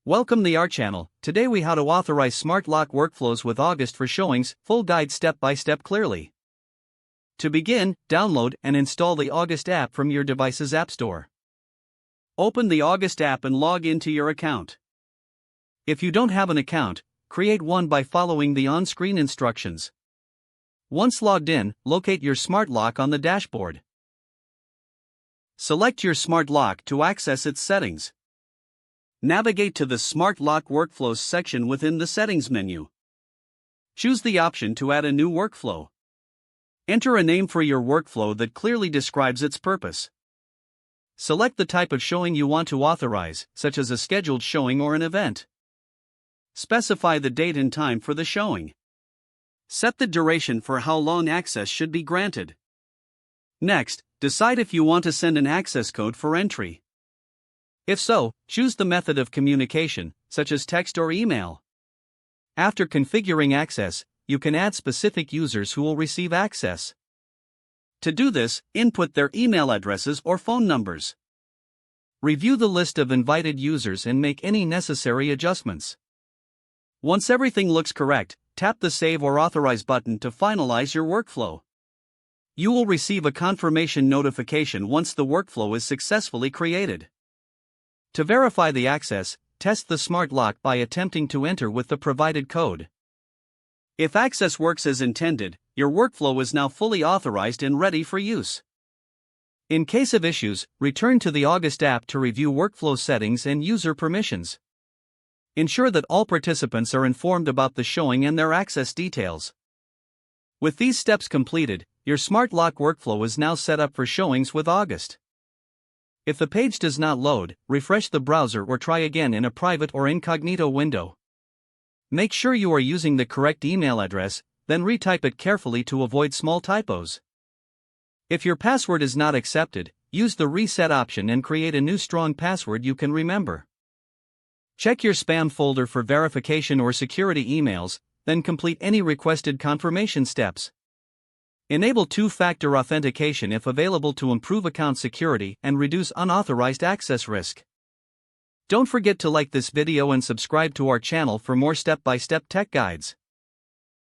Welcome to our channel. Today we how to authorize smart lock workflows with August for showings, full guide step by step clearly. To begin, download and install the August app from your device's app store. Open the August app and log into your account. If you don't have an account, create one by following the on-screen instructions. Once logged in, locate your smart lock on the dashboard. Select your smart lock to access its settings. Navigate to the Smart Lock Workflows section within the Settings menu. Choose the option to add a new workflow. Enter a name for your workflow that clearly describes its purpose. Select the type of showing you want to authorize, such as a scheduled showing or an event. Specify the date and time for the showing. Set the duration for how long access should be granted. Next, decide if you want to send an access code for entry. If so, choose the method of communication, such as text or email. After configuring access, you can add specific users who will receive access. To do this, input their email addresses or phone numbers. Review the list of invited users and make any necessary adjustments. Once everything looks correct, tap the Save or Authorize button to finalize your workflow. You will receive a confirmation notification once the workflow is successfully created. To verify the access, test the smart lock by attempting to enter with the provided code. If access works as intended, your workflow is now fully authorized and ready for use. In case of issues, return to the August app to review workflow settings and user permissions. Ensure that all participants are informed about the showing and their access details. With these steps completed, your smart lock workflow is now set up for showings with August. If the page does not load, refresh the browser or try again in a private or incognito window. Make sure you are using the correct email address, then retype it carefully to avoid small typos. If your password is not accepted, use the reset option and create a new strong password you can remember. Check your spam folder for verification or security emails, then complete any requested confirmation steps. Enable two-factor authentication if available to improve account security and reduce unauthorized access risk. Don't forget to like this video and subscribe to our channel for more step-by-step tech guides.